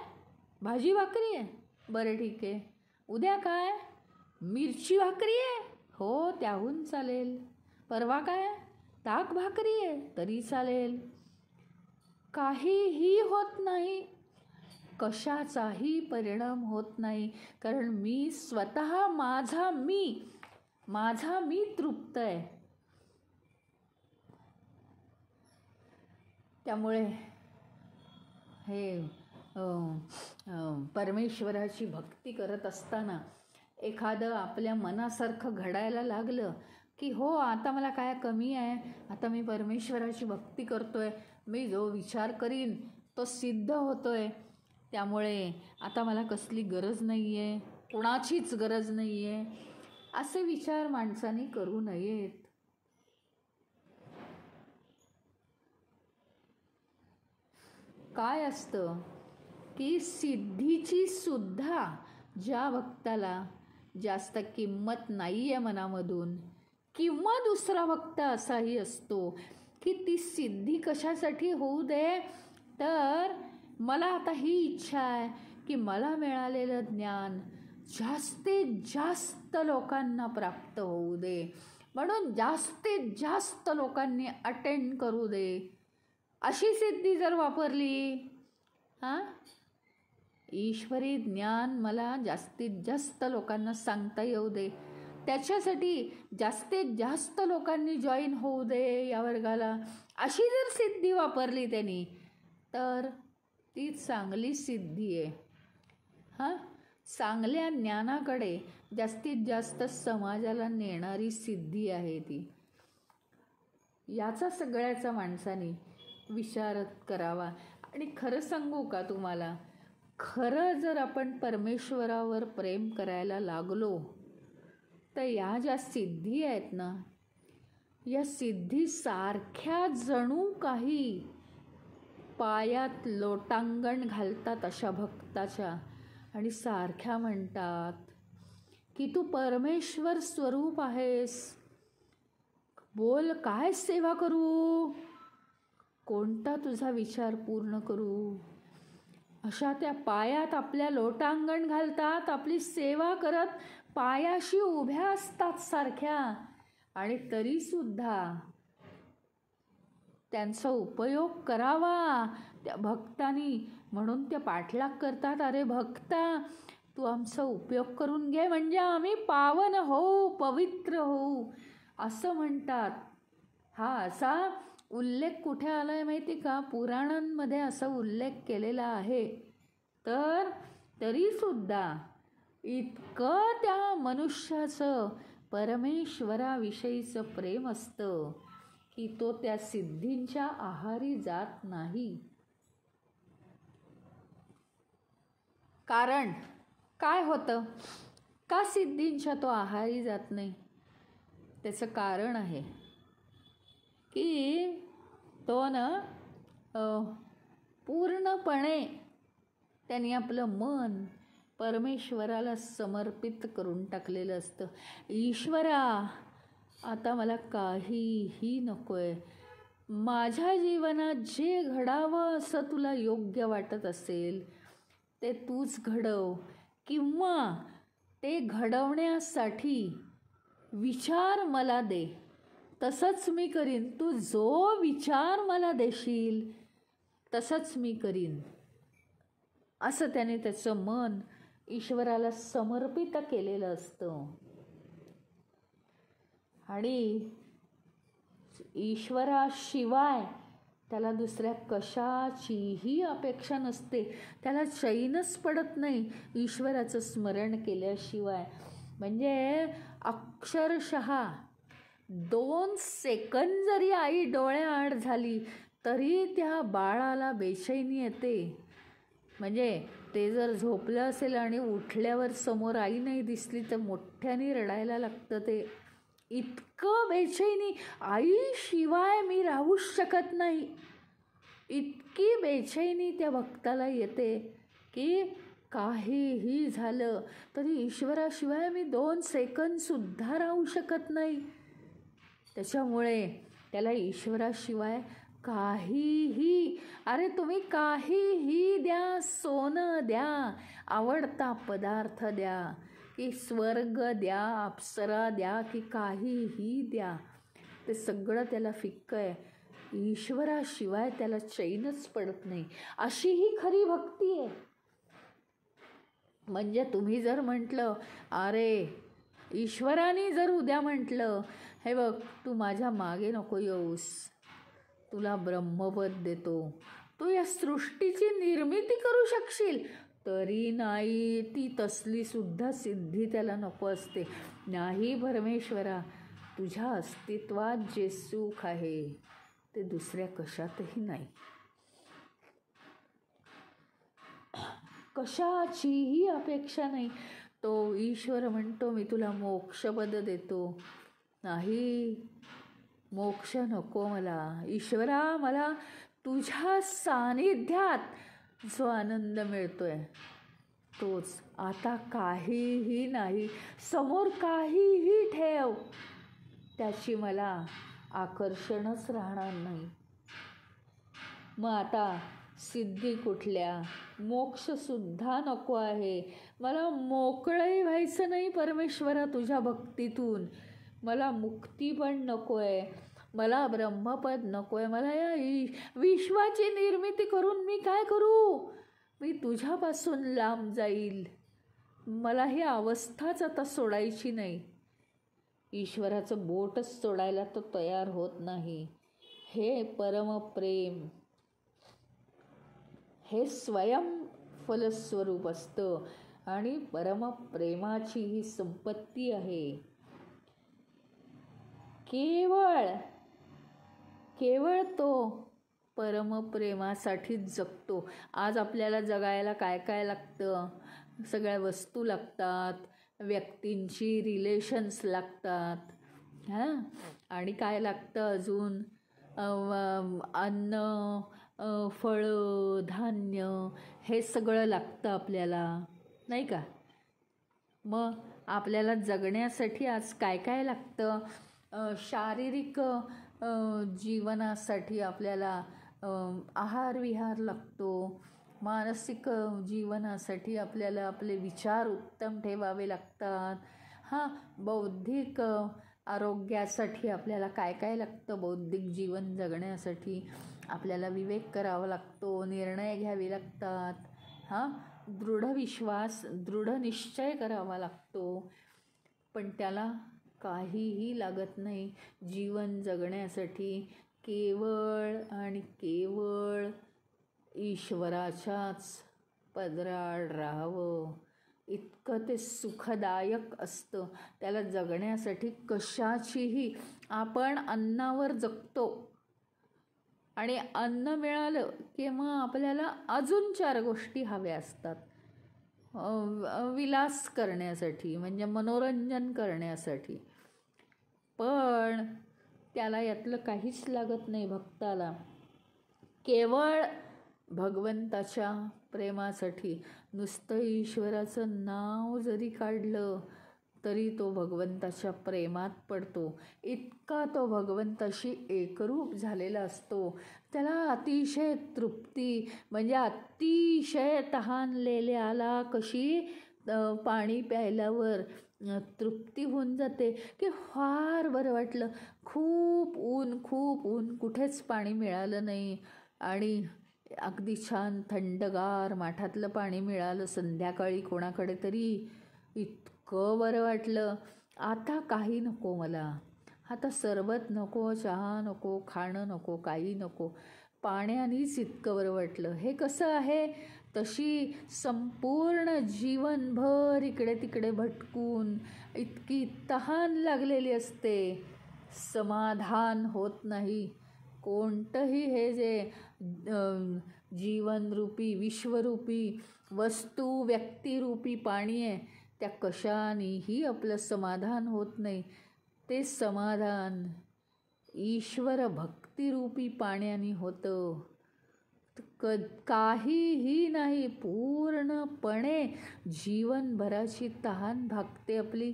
भाजी भाकरी आहे, बरं ठीक आहे. उद्या काय मिरची भाकरी आहे, हो त्याहून चालेल. परवा काय ताक भाकरी आहे, तरी चालेल. काहीही होत नाही, कशाचाही परिणाम होत नाही. कारण मी स्वतः माझा मी तृप्त आहे. त्यामुळे हे परमेश्वराची भक्ती करत असताना एखादं आपल्या मनासारखं घडायला लागलं की हो, आता मला काय कमी आहे, आता मी परमेश्वराची भक्ती करतोय, मी जो विचार करीन तो सिद्ध होतोय. त्यामुळे आता मला कसली गरज नाही आहे, कोणाचीच गरज नाही आहे, असे विचार माणसाने करू नयेत. काय असतं की सिद्धीची सुद्धा ज्या भक्ताला जास्त किंमत नाही आहे मनामधून, किंवा दुसरा भक्त असाही असतो की ती सिद्धी कशासाठी होऊ दे, तर मला आता ही इच्छा आहे की मला मिळालेलं ज्ञान जास्तीत जास्त लोकांना प्राप्त होऊ दे, म्हणून जास्तीत जास्त लोकांनी अटेंड करू दे. अशी सिद्धी जर वापरली, ईश्वरी ज्ञान मला जास्तीत जास्त लोकांना सांगता येऊ दे, त्याच्यासाठी जास्तीत जास्त लोकांनी जॉईन होऊ दे या वर्गाला, अशी जर सिद्धी वापरली त्यांनी, तर ती चांगली सिद्धी आहे. चांगल्या ज्ञानाकडे जास्तीत जास्त समाजाला नेणारी सिद्धी आहे ती. याचा सगळ्याचा माणसाने विचार करावा. आणि खरं सांगू का तुम्हाला, खरं जर आपण परमेश्वरावर प्रेम करायला लागलो तर या ज्या सिद्धी आहेत ना, या सिद्धी सारख्या जणू काही पायात लोटांगण घालतात अशा भक्ताच्या, आणि सारख्या म्हणतात की तू परमेश्वर स्वरूप आहेस. बोल, काय सेवा करू, कोणता तुझा विचार पूर्ण करू. अशा त्या पायात आपल्या लोटांगण घालतात, आपली सेवा करत पायाशी उभ्या असतात सारख्या. आणि तरीसुद्धा त्यांचा उपयोग करावा त्या भक्तांनी, म्हणून त्या पाठलाग करतात. अरे भक्ता, तू आमचा उपयोग करून घे, म्हणजे आम्ही पावन होऊ, पवित्र होऊ, असं म्हणतात. हा असा उल्लेख कुठे आला आहे माहिती का? पुराणांमध्ये असा उल्लेख केलेला आहे. तर तरीसुद्धा इतकं त्या मनुष्याचं परमेश्वराविषयीचं प्रेम असतं की तो त्या सिद्धींच्या आहारी जात नाही. कारण काय होतं, का सिद्धींच्या तो आहारी जात नाही? त्याचं कारण आहे की तो पूर्णपणे त्यांनी आपलं मन परमेश्वराला समर्पित करून टाकलेलं असतं. ईश्वरा, आता मला काहीही नको आहे. माझ्या जीवनात जे घडावं असं तुला योग्य वाटत असेल ते तूच घडव, किंवा ते घडवण्यासाठी विचार मला दे, तसंच मी करीन. तू जो विचार मला देशील तसंच मी करीन, असं त्याने त्याचं मन ईश्वराला समर्पित केलेलं असतं. आणि ईश्वराशिवाय त्याला दुसऱ्या कशाचीही अपेक्षा नसते. त्याला चैनच पडत नाही ईश्वराचं स्मरण केल्याशिवाय. म्हणजे अक्षरशः 2 सेकंद जरी आई डोळ्याआड झाली तरी त्या बाळाला बेचैनी येते. म्हणजे ते जर झोपलं असेल आणि उठल्यावर समोर आई नाही दिसली तर मोठ्याने रडायला लागतं. ते इतकं बेचैनी, आईशिवाय मी राहूच शकत नाही, इतकी बेचैनी त्या भक्ताला येते की काहीही झालं तरी ईश्वराशिवाय मी 2 सेकंदसुद्धा राहू शकत नाही. त्याच्यामुळे त्याला ईश्वराशिवाय काहीही, अरे तुम्ही काहीही द्या, सोनं द्या, आवडता पदार्थ द्या, की स्वर्ग द्या, अप्सरा द्या, की काहीही द्या, ते सगळं त्याला फिक्कं आहे. ईश्वराशिवाय त्याला चैनच पडत नाही. अशी ही खरी भक्ती आहे. म्हणजे तुम्ही जर म्हटलं, अरे ईश्वराने जर उद्या म्हटलं, हे बघ तू माझ्या मागे नको येऊस, तुला ब्रह्मपद देतो, तू या सृष्टीची निर्मिती करू शकशील, तरी नाही, ती तसली सुद्धा सिद्धी त्याला नको असते. नाही परमेश्वरा, तुझ्या अस्तित्वात जे सुख आहे ते दुसऱ्या कशातही नाही. कशाचीही अपेक्षा नाही. तो ईश्वर म्हणतो मी तुला मोक्षपद देतो. नाही, मोक्ष नको मला. ईश्वरा, मला तुझ्या सानिध्यात जो आनंद मिळतोय तोच. आता काहीही नाही, समोर काहीही ठेव, त्याची मला आकर्षणच राहणार नाही. मग आता सिद्धी कुठल्या, मोक्षसुद्धा नको आहे. मला मोकळंही व्हायचं नाही परमेश्वरा तुझ्या भक्तीतून. मला मुक्ती पण नको आहे, मला ब्रह्मपद नको आहे. मला या विश्वाची निर्मिती करून मी काय करू? मी तुझ्यापासून लांब जाईल. मला ही अवस्थाच आता सोडायची नाही. ईश्वराचं बोटच सोडायला तो तयार होत नाही. हे परमप्रेम, हे स्वयं फलस्वरूप असतं आणि परमप्रेमाची ही संपत्ती आहे. केवळ तो परमप्रेमासाठीच जगतो. आज आपल्याला जगायला काय काय लागतं? सगळ्या वस्तू लागतात, व्यक्तींची रिलेशन्स लागतात, आणि काय लागतं अजून? अन्न, फळं, धान्य, हे सगळं लागतं आपल्याला, नाही का? मग आपल्याला जगण्यासाठी आज काय काय लागतं? शारीरिक जीवनासाठी आपल्याला आहार विहार लागतो. मानसिक जीवनासाठी आपल्याला आपले विचार उत्तम ठेवावे लागतात. बौद्धिक आरोग्यासाठी आपल्याला काय काय लागतं, बौद्धिक जीवन जगण्यासाठी आपल्याला विवेक करावा लागतो, निर्णय घ्यावे लागतात. दृढ विश्वास, दृढ निश्चय करावा लागतो. पण त्याला काहीही लागत नाही जीवन जगण्यासाठी. केवळ आणि केवळ ईश्वराच्याच पदरात राहावं, इतकं ते सुखदायक असतं. त्याला जगण्यासाठी कशाचीही, आपण अन्नावर जगतो आणि अन्न मिळालं की मग आपल्याला अजून 4 गोष्टी हव्या असतात विलास करण्यासाठी, म्हणजे मनोरंजन करण्यासाठी. पण त्याला यातलं काहीच लागत नाही भक्ताला. केवळ भगवंताच्या प्रेमासाठी नुसतं ईश्वराचं नाव जरी काढलं तरी तो भगवंताच्या प्रेमात पडतो. इतका तो भगवंताशी एकरूप झालेला असतो. त्याला अतिशय तृप्ती, म्हणजे अतिशय तहानलेल्याला कशी पाणी प्यायल्यावर तृप्ती होऊन जाते की फार बरं वाटलं. खूप ऊन, कुठेच पाणी मिळालं नाही आणि अगदी छान थंडगार माठातलं पाणी मिळालं संध्याकाळी कोणाकडे तरी. इतकं बरं वाटलं. आता काही नको मला, आता सरबत नको, चहा नको, खाणं नको, काही नको, पाण्यानेच इतकं बरं वाटलं. हे कसं आहे, तशी संपूर्ण जीवनभर इकडे तिकडे भटकून इतकी तहान लागलेली असते, समाधान होत नाही. कोणतंही हे जे जीवनरूपी, विश्वरूपी, वस्तू, व्यक्तिरूपी पाणी आहे, त्या कशानेही आपलं समाधान होत नाही. ते समाधान ईश्वर भक्तिरूपी पाण्याने होतं. काहीही नाही, पूर्णपणे जीवनभराची तहान भागते आपली,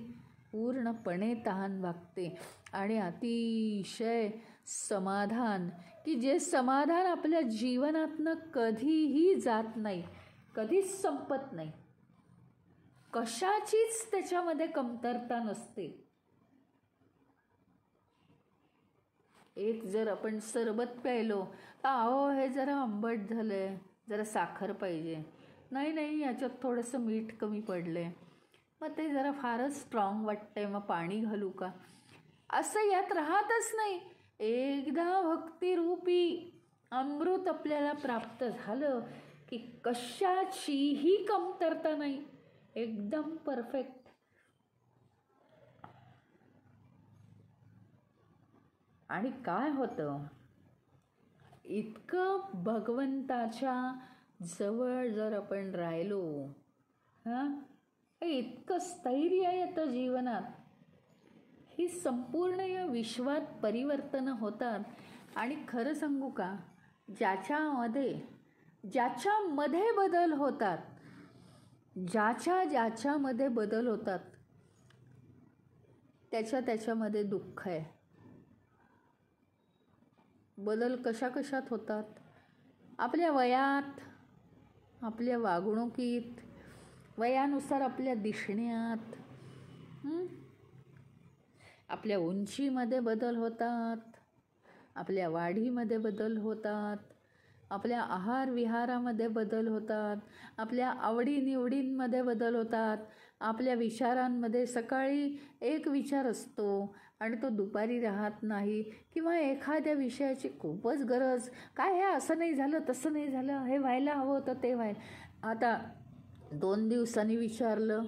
पूर्णपणे तहान भागते. आणि अतिशय समाधान, की जे समाधान आपल्या जीवनातनं कधीही जात नाही, कधीच संपत नाही, कशाचीच त्याच्यामध्ये कमतरता नसते. एक जर आपण सरबत प्यायलो, अहो हे जरा आंबट झालंय, जरा साखर पाहिजे, नाही याच्यात थोडंसं मीठ कमी पडलंय, मग ते जरा फारच स्ट्रॉंग वाटतंय, मग पाणी घालू का, असं यात राहतच नाही. एकदा भक्तिरूपी अमृत आपल्याला प्राप्त झालं की कशाचीही कमतरता नाही, एकदम परफेक्ट. आणि काय होतं, इतकं भगवंताच्या जवळ जर आपण राहिलो, इतकं स्थैर्य येतं जीवनात, ही संपूर्ण या विश्वात परिवर्तनं होतात. आणि खरं सांगू का, ज्याच्यामध्ये बदल होतात, ज्याच्यामध्ये बदल होतात, त्याच्यामध्ये दुःख आहे. बदल कशात होतात, आपल्या वयात, आपल्या वागणुकीत, वयानुसार आपल्या दिसण्यात, आपल्या उंचीमध्ये बदल होतात, आपल्या वाढीमध्ये बदल होतात, आपल्या आहार विहारामध्ये बदल होतात, आपल्या आवडीनिवडींमध्ये बदल होतात, आपल्या विचारांमध्ये सकाळी एक विचार असतो आणि तो दुपारी राहत नाही, किंवा एखाद्या विषयाची खूपच गरज, काय हे असं नाही झालं, तसं नाही झालं, हे व्हायला हवं होतं, ते व्हायला, आता 2 दिवसांनी विचारलं,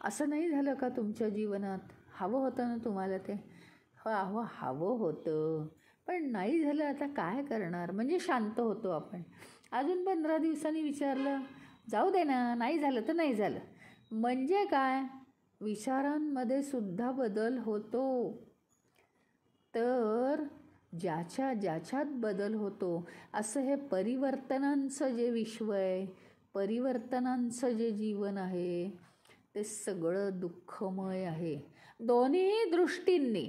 असं नाही झालं का तुमच्या जीवनात, हवं होतं ना तुम्हाला ते, हवं होतं पण नाही झालं, आता काय करणार, म्हणजे शांत होतो आपण. अजून 15 दिवसांनी विचारलं, जाऊ दे ना, नाही झालं तर नाही झालं, म्हणजे काय, विचारांमध्ये सुद्धा बदल होतो. तर ज्याच्यात बदल होतो, असं हे परिवर्तनांचं जे विश्व आहे, परिवर्तनांचं जे जीवन आहे, ते सगळं दुःखमय आहे दोन्ही दृष्टींनी.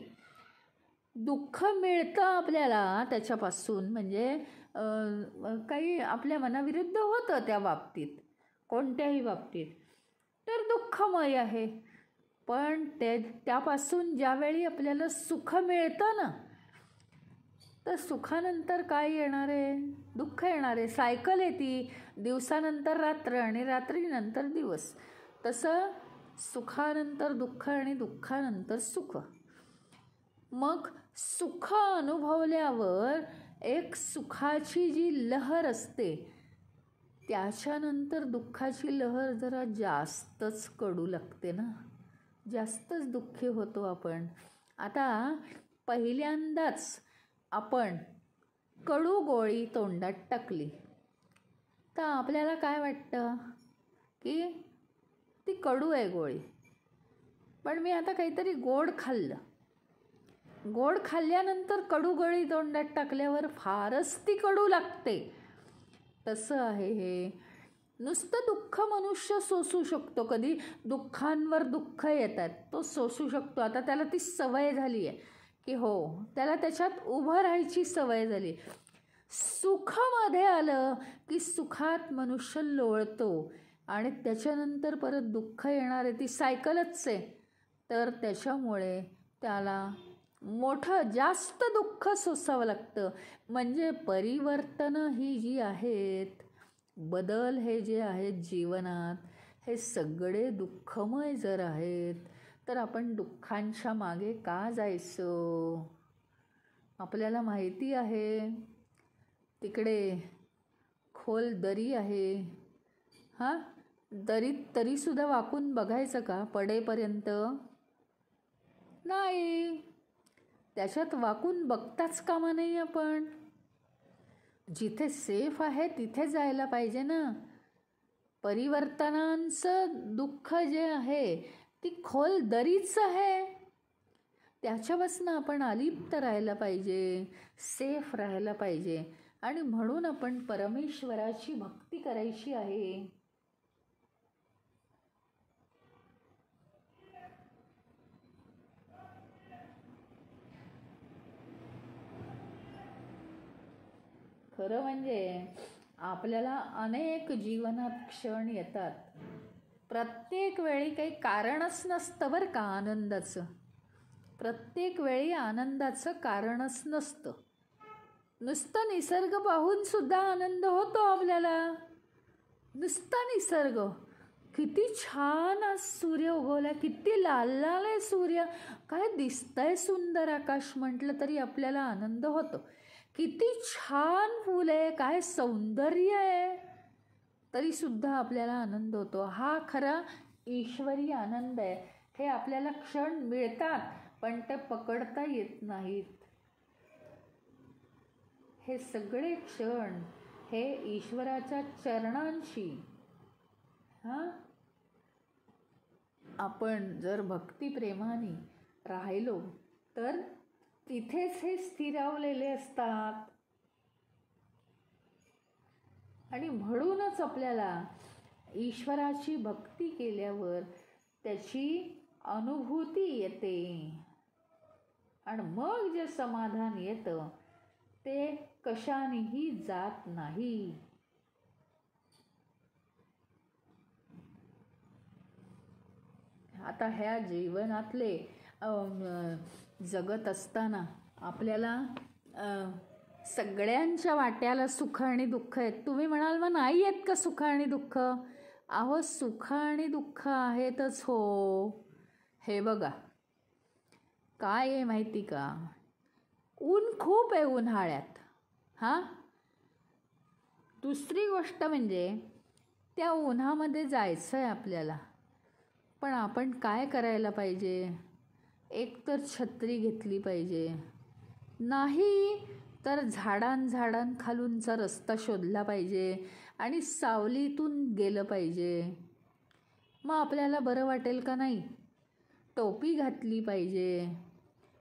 दुःख मिळतं आपल्याला त्याच्यापासून, म्हणजे काही आपल्या मनाविरुद्ध होतं त्या बाबतीत, कोणत्याही बाबतीत, तर दुःखमय आहे. पण त्यापासून ज्यावेळी आपल्याला सुख मिळतं ना, तर सुखानंतर काय येणार आहे? दुःख येणार आहे. सायकल आहे ती, दिवसानंतर रात्र आणि रात्रीनंतर दिवस. तसं सुखानंतर दुःख आणि दुःखानंतर सुख. मग सुख अनुभवल्यावर एक सुखाची जी लहर असते, त्याच्यानंतर दुःखाची लहर जरा जास्तच कडू लागते ना, जास्तच दुःखी होतो आपण. आता पहिल्यांदाच आपण कडू गोळी तोंडात टाकली तर आपल्याला काय वाटतं की ती कडू आहे गोळी, पण मी आता काहीतरी गोड खाल्लं. गोड खाल्ल्यानंतर कडू गोळी तोंडात टाकल्यावर फारच ती कडू लागते. तसं आहे हे. नुसतं दुःख मनुष्य सोसू शकतो. कधी दुःखांवर दुःख येतात, तो सोसू शकतो. आता त्याला ती सवय झाली आहे की हो, त्याला त्याच्यात उभं राहायची सवय झाली. सुखामध्ये आलं की सुखात मनुष्य लोळतो आणि त्याच्यानंतर परत दुःख येणार आहे, ती सायकलच आहे. तर त्याच्यामुळे त्याला मोठं जास्त दुःख सोसावं लागतं. म्हणजे परिवर्तनं ही जी आहेत, बदल हे जे आहेत जीवनात, हे सगळे दुःखमय जर आहेत, तर आपण दुःखांच्या मागे का जायचं? आपल्याला माहिती आहे तिकडे खोल दरी आहे. हां, दरीत तरीसुद्धा वाकून बघायचं का पडेपर्यंत? नाही, त्याच्यात वाकून बघताच कामा नाही आपण. जिथे सेफ आहे तिथे जायला पाहिजे ना. परिवर्तनांचं दुःख जे आहे ती खोल दरीच आहे, त्याच्यापासून आपण अलिप्त राहायला पाहिजे, सेफ राहायला पाहिजे. आणि म्हणून आपण परमेश्वराची भक्ती करायची आहे. खरं म्हणजे आपल्याला अनेक जीवनात क्षण येतात, प्रत्येक वेळी काही कारणच नसतं बरं का आनंदाचं. प्रत्येक वेळी आनंदाचं कारणच नसतं. नुसतं निसर्ग पाहून सुद्धा आनंद होतो आपल्याला. नुसता निसर्ग, किती छान आज सूर्य उगवला, किती लाल लाल आहे सूर्य, काय दिसतंय सुंदर आकाश म्हटलं तरी आपल्याला आनंद होतो. किती छान फूल आहे, काय सौंदर्य आहे, तरीसुद्धा आपल्याला आनंद होतो. हा खरा ईश्वरी आनंद आहे. हे आपल्याला क्षण मिळतात पण ते पकडता येत नाहीत. हे सगळे क्षण हे ईश्वराच्या चरणांशी आपण जर भक्तिप्रेमाने राहिलो तर तिथेच हे स्थिरावलेले असतात. आणि म्हणूनच आपल्याला ईश्वराची भक्ती केल्यावर त्याची अनुभूती येते आणि मग जे समाधान येतं ते कशानेही जात नाही. आता ह्या जीवनातले जगत असताना आपल्याला सगळ्यांच्या वाट्याला सुख आणि दुःख आहेत. तुम्ही म्हणाल मग नाही आहेत का सुख आणि दुःख? अहो, सुख आणि दुःख आहेतच हो. हे बघा काय आहे माहिती का, ऊन खूप आहे उन्हाळ्यात. दुसरी गोष्ट म्हणजे त्या उन्हामध्ये जायचं आहे आपल्याला, पण आपण काय करायला पाहिजे? एक तर छत्री घेतली पाहिजे, नाही तर झाडांखालूनचा रस्ता शोधला पाहिजे आणि सावलीतून गेलं पाहिजे. मग आपल्याला बरं वाटेल का नाही? टोपी घातली पाहिजे,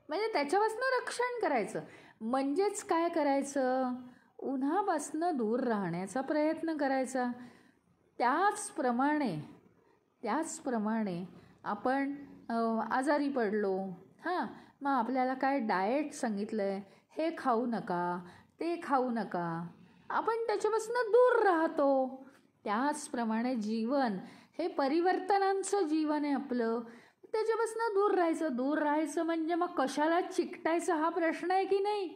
म्हणजे त्याच्यापासून रक्षण करायचं. म्हणजेच काय करायचं? उन्हापासून दूर राहण्याचा प्रयत्न करायचा. त्याचप्रमाणे आपण आजारी पडलो, मग आपल्याला काय डाएट सांगितलं आहे, हे खाऊ नका, ते खाऊ नका, आपण त्याच्यापासून दूर राहतो. त्याचप्रमाणे जीवन हे परिवर्तनांचं जीवन आहे आपलं, त्याच्यापासून दूर राहायचं म्हणजे मग कशाला चिकटायचं हा प्रश्न आहे की नाही.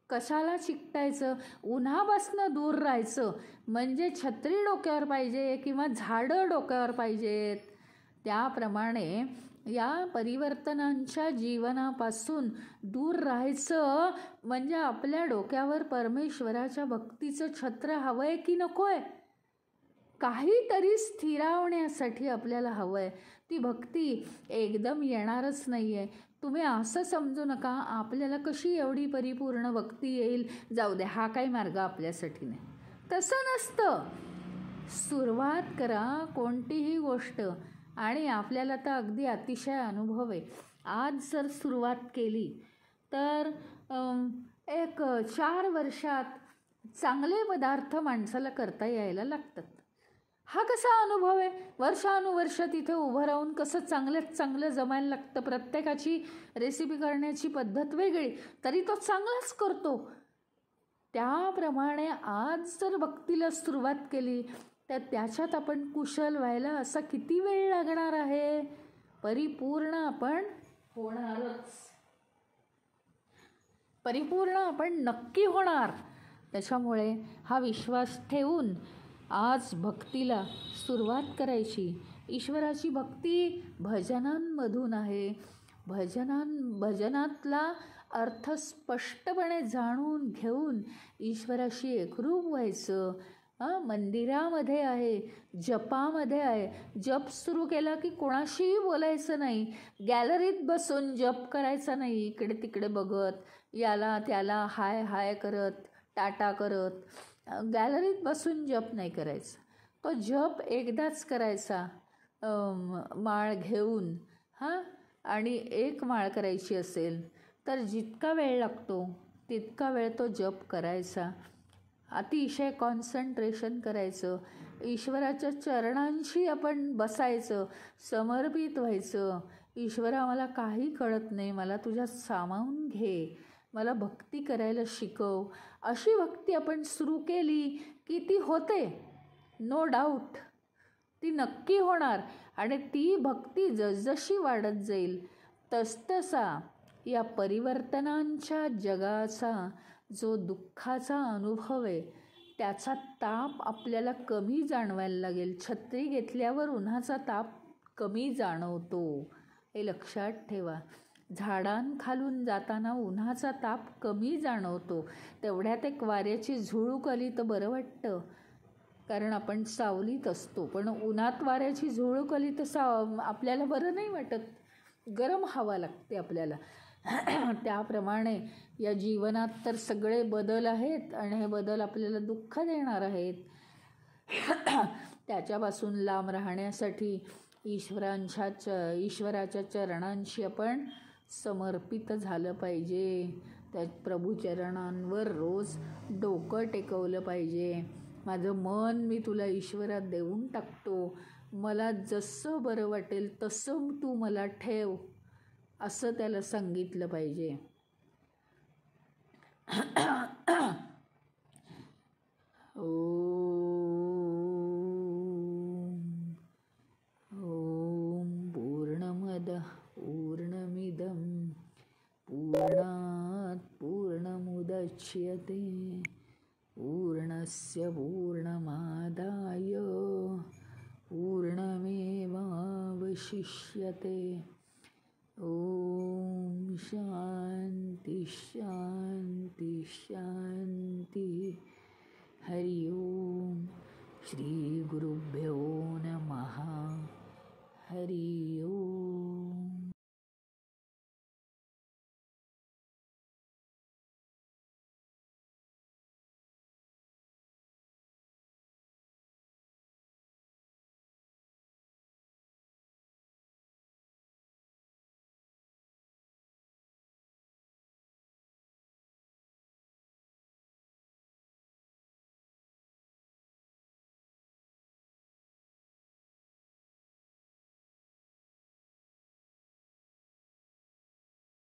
कशाला चिकटायचं, उन्हापासनं दूर राहायचं म्हणजे छत्री डोक्यावर पाहिजे किंवा झाडं डोक्यावर पाहिजेत. त्याप्रमाणे या परिवर्तनांच्या जीवनापासून दूर राहायचं म्हणजे आपल्या डोक्यावर परमेश्वराच्या भक्तीचं छत्र हवं आहे की नको आहे. काहीतरी स्थिरावण्यासाठी आपल्याला हवं आहे. ती भक्ती एकदम येणारच नाही आहे. तुम्ही असं समजू नका आपल्याला कशी एवढी परिपूर्ण भक्ती येईल, जाऊ दे हा काही मार्ग आपल्यासाठी नाही. तसं नसतं. सुरुवात करा कोणतीही गोष्ट, आणि आपल्याला तर अगदी अतिशय अनुभव आहे. आज जर सुरुवात केली तर 4 वर्षात चांगले पदार्थ माणसाला करता यायला लागतात. हा कसा अनुभव आहे. वर्षानुवर्ष तिथे उभं राहून कसं चांगल्यात चांगलं जमायला लागतं. प्रत्येकाची रेसिपी करण्याची पद्धत वेगळी, तरी तो चांगलाच करतो. त्याप्रमाणे आज जर भक्तीला सुरुवात केली तर त्याच्यात आपण कुशल व्हायला असा किती वेळ लागणार आहे. परिपूर्ण आपण होणारच, परिपूर्ण आपण नक्की होणार. त्याच्यामुळे हा विश्वास ठेवून आज भक्तीला सुरुवात करायची. ईश्वराची भक्ती भजनांमधून आहे. भजनातला अर्थ स्पष्टपणे जाणून घेऊन ईश्वराशी एकरूप व्हायचं. मंदिरामध्ये आहे, जपामध्ये आहे. जप सुरू केला की कोणाशीही बोलायचं नाही, गॅलरीत बसून जप करायचा नाही, इकडे तिकडे बघत, याला त्याला हाय हाय करत, टाटा करत. गॅलरीत बसून जप नाही करायचा. तो जप एकदाच करायचा, माळ घेऊन. आणि एक माळ करायची असेल तर जितका वेळ लागतो तितका वेळ तो जप करायचा. अतिशय कॉन्सन्ट्रेशन करायचं. ईश्वराच्या चरणांशी आपण बसायचं, समर्पित व्हायचं. ईश्वरा मला काही कळत नाही, मला तुझ्यात सामावून घे, मला भक्ती करायला शिकव. अशी भक्ती आपण सुरू केली की ती होते, नो डाऊट ती नक्की होणार. आणि ती भक्ती जसजशी वाढत जाईल तसतसा या परिवर्तनांच्या जगाचा जो दुःखाचा अनुभव आहे त्याचा ताप आपल्याला कमी जाणवायला लागेल. छत्री घेतल्यावर उन्हाचा ताप कमी जाणवतो, हे लक्षात ठेवा. झाडांखालून जाताना उन्हाचा ताप कमी जाणवतो. तेवढ्यात एक वाऱ्याची झुळूक आली तर बरं वाटतं, कारण आपण सावलीत असतो. पण उन्हात वाऱ्याची झुळूक आली तर आपल्याला बरं नाही वाटत, गरम हवा लागते आपल्याला. त्याप्रमाणे या जीवनात तर सगळे बदल आहेत आणि हे बदल आपल्याला दुःख देणार आहेत. त्याच्यापासून लांब राहण्यासाठी ईश्वराच्या चरणांशी आपण समर्पित झालं पाहिजे. त्या प्रभुचरणांवर रोज डोकं टेकवलं पाहिजे. माझं मन मी तुला ईश्वरात देऊन टाकतो, मला जसं बरं वाटेल तसं तू मला ठेव, असं त्याला सांगितलं पाहिजे. ओम पूर्णमद पूर्णमिदं पूर्णात् पूर्णमुदच्यते पूर्णस्य पूर्णमादाय पूर्णमेवावशिष्यते. ओम शांती शांती शांती. हरि ओम. श्री गुरुभ्यो नमः. हरि